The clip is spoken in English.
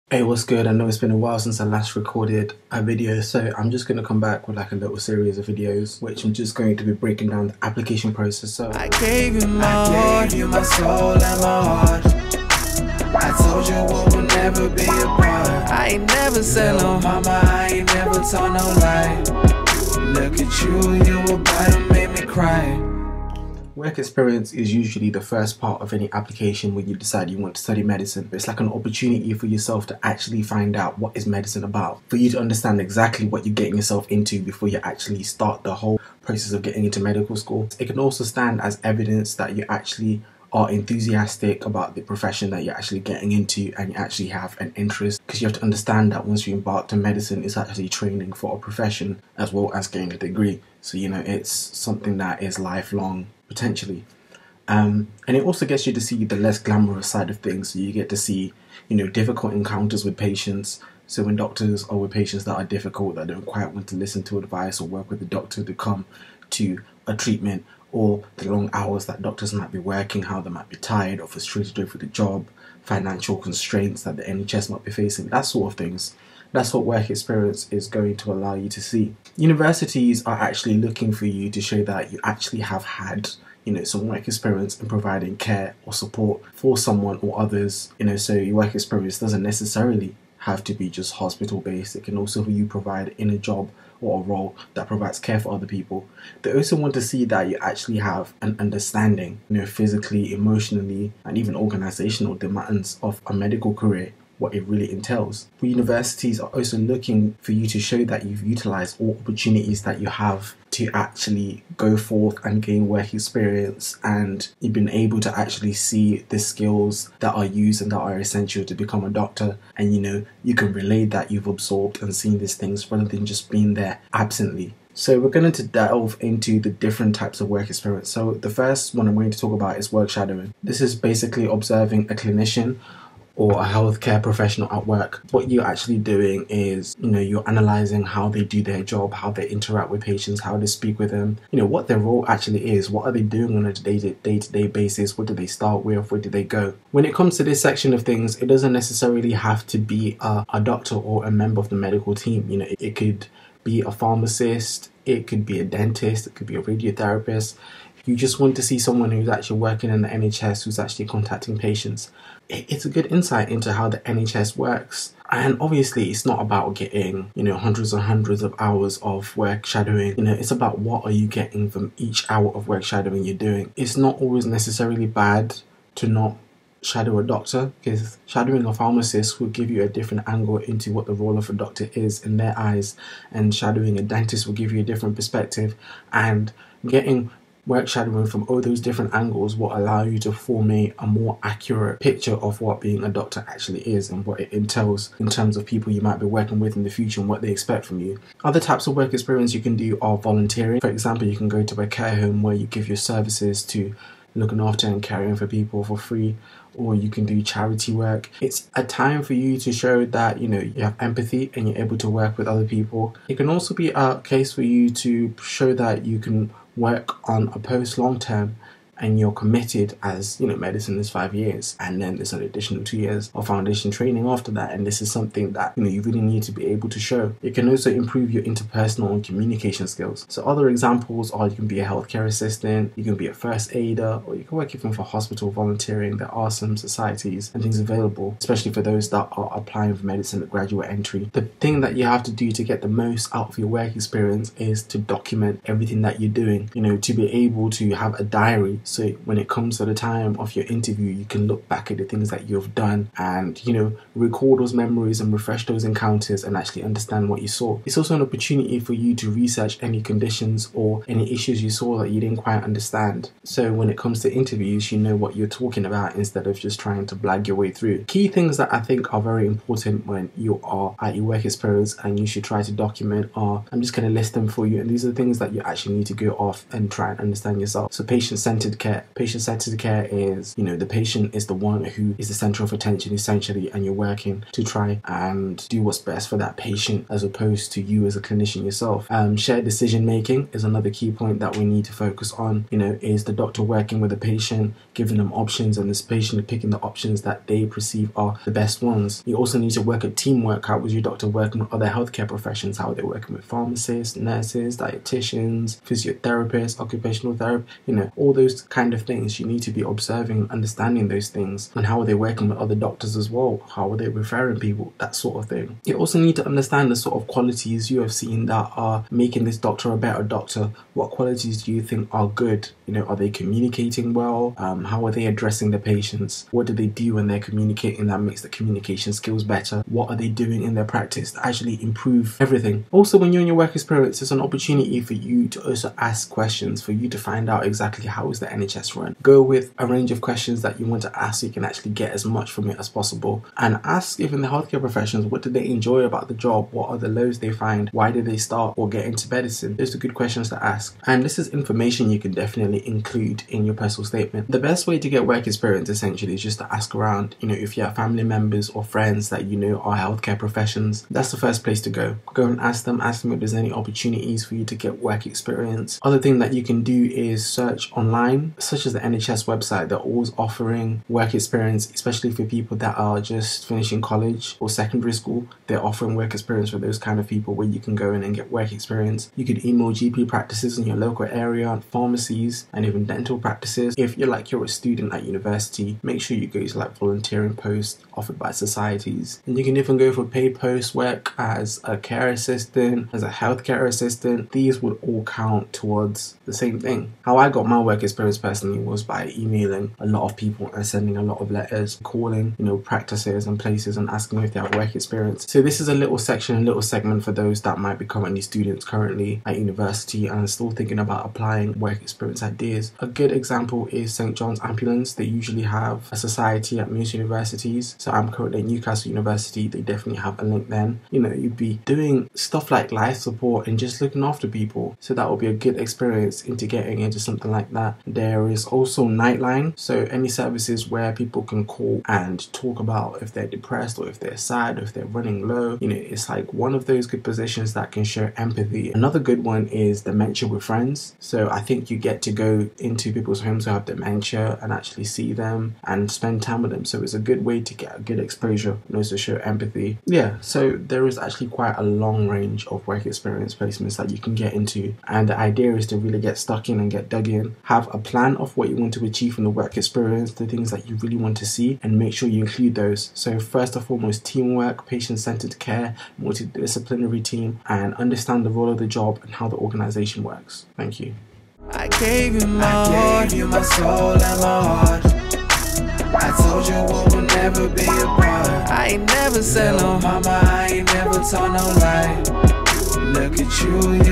Hey, what's good? I know it's been a while since I last recorded a video, so I'm just going to come back with like a little series of videos, which I'm just going to be breaking down the application process. So I gave you my heart, you my soul and my heart. I told you what would never be apart. I ain't never said no mama, I ain't never told no lie. Look at you a bite and made me cry. work experience is usually the first part of any application when you decide you want to study medicine. It's like an opportunity for yourself to actually find out what is medicine about, for you to understand exactly what you're getting yourself into before you actually start the whole process of getting into medical school. It can also stand as evidence that you actually are enthusiastic about the profession that you're actually getting into and you actually have an interest, because you have to understand that once you embark on medicine, it's actually training for a profession as well as getting a degree. So it's something that is lifelong potentially, and it also gets you to see the less glamorous side of things. So you get to see difficult encounters with patients. So when doctors are with patients that are difficult, that don't quite want to listen to advice or work with the doctor to come to a treatment, or the long hours that doctors might be working, how they might be tired or frustrated over the job, financial constraints that the NHS might be facing, that sort of things. That's what work experience is going to allow you to see. Universities are actually looking for you to show that you actually have had some work experience in providing care or support for someone or others. So your work experience doesn't necessarily have to be just hospital based. It can also be you provide in a job or a role that provides care for other people. They also want to see that you actually have an understanding, physically, emotionally, and even organizational demands of a medical career, what it really entails. Universities are also looking for you to show that you've utilized all opportunities that you have to actually go forth and gain work experience, and you've been able to actually see the skills that are used and that are essential to become a doctor, and you can relate that you've absorbed and seen these things rather than just being there absently. So we're going to delve into the different types of work experience. So the first one I'm going to talk about is work shadowing. This is basically observing a clinician or a healthcare professional at work. What you're actually doing is, you're analyzing how they do their job, how they interact with patients, how they speak with them, what their role actually is, what are they doing on a day-to-day basis, what do they start with, where do they go. When it comes to this section of things, it doesn't necessarily have to be a doctor or a member of the medical team. It could be a pharmacist, it could be a dentist, it could be a radiotherapist. You just want to see someone who's actually working in the NHS, who's actually contacting patients. It's a good insight into how the NHS works. And obviously it's not about getting, hundreds and hundreds of hours of work shadowing. It's about what are you getting from each hour of work shadowing you're doing. It's not always necessarily bad to not shadow a doctor, because shadowing a pharmacist will give you a different angle into what the role of a doctor is in their eyes, and shadowing a dentist will give you a different perspective, and getting work shadowing from all those different angles will allow you to form a more accurate picture of what being a doctor actually is and what it entails in terms of people you might be working with in the future and what they expect from you. Other types of work experience you can do are volunteering. For example, you can go to a care home where you give your services to looking after and caring for people for free, or you can do charity work. It's a time for you to show that you have empathy and you're able to work with other people. It can also be a case for you to show that you can work on a post long term and you're committed, as medicine is 5 years, and then there's an additional 2 years of foundation training after that, and this is something that you really need to be able to show. It can also improve your interpersonal and communication skills. So other examples are, you can be a healthcare assistant, you can be a first aider, or you can work even for hospital volunteering. There are some societies and things available, especially for those that are applying for medicine at graduate entry. The thing that you have to do to get the most out of your work experience is to document everything that you're doing, to be able to have a diary. So when it comes to the time of your interview, you can look back at the things that you've done and, record those memories and refresh those encounters and actually understand what you saw. It's also an opportunity for you to research any conditions or any issues you saw that you didn't quite understand. So when it comes to interviews, you know what you're talking about instead of just trying to blag your way through. Key things that I think are very important when you are at your work experience and you should try to document are, I'm just going to list them for you, and these are the things that you actually need to go off and try and understand yourself. So patient-centered patient-centered care. Patient-centered care is, you know, the patient is the one who is the center of attention essentially, and you're working to try and do what's best for that patient as opposed to you as a clinician yourself. Shared decision making is another key point that we need to focus on. You know, is the doctor working with the patient, giving them options, and this patient picking the options that they perceive are the best ones. You also need to work at teamwork. How was your doctor working with other healthcare professions? How are they working with pharmacists, nurses, dietitians, physiotherapists, occupational therapists? You know, all those kind of things. You need to be observing and understanding those things. And how are they working with other doctors as well? How are they referring people? That sort of thing. You also need to understand the sort of qualities you have seen that are making this doctor a better doctor. What qualities do you think are good? You know, are they communicating well? How are they addressing the patients? What do they do when they're communicating that makes the communication skills better? What are they doing in their practice to actually improve everything? Also, when you're in your work experience, it's an opportunity for you to also ask questions, for you to find out exactly how is the NHS run. Go with a range of questions that you want to ask so you can actually get as much from it as possible. And ask even the healthcare professionals, what do they enjoy about the job? What are the lows they find? Why did they start or get into medicine? Those are good questions to ask. And this is information you can definitely include in your personal statement. The best way to get work experience essentially is just to ask around. You know, if you have family members or friends that you know are healthcare professions, that's the first place to go. Go and ask them if there's any opportunities for you to get work experience. Other thing that you can do is search online, such as the NHS website. They're always offering work experience, especially for people that are just finishing college or secondary school. They're offering work experience for those kind of people where you can go in and get work experience. You could email GP practices in your local area, pharmacies, and even dental practices. If you're a student at university, make sure you go to like volunteering posts offered by societies. And you can even go for paid post work as a care assistant, as a healthcare assistant. These would all count towards the same thing. How I got my work experience personally was by emailing a lot of people and sending a lot of letters, calling, you know, practices and places and asking if they have work experience. So this is a little section, a little segment for those that might be currently students currently at university and still thinking about applying work experience ideas. A good example is St. John's Ambulance. They usually have a society at most universities. So I'm currently at Newcastle University. They definitely have a link then. You know, you'd be doing stuff like life support and just looking after people. So that will be a good experience into getting into something like that. There is also Nightline. So any services where people can call and talk about if they're depressed or if they're sad or if they're running low. You know, it's like one of those good positions that can show empathy. Another good one is Dementia with Friends. So I think you get to go into people's homes who have dementia and actually see them and spend time with them. So it's a good way to get a good exposure and also show empathy. Yeah, so there is actually quite a long range of work experience placements that you can get into. And the idea is to really get stuck in and get dug in. Have a plan of what you want to achieve from the work experience, the things that you really want to see, and make sure you include those. So first and foremost, teamwork, patient-centered care, multidisciplinary team, and understand the role of the job and how the organization works. Thank you. I gave you my soul and my heart. I told you we would never be apart. I ain't never said no, mama, I ain't never told no lie. Look at you,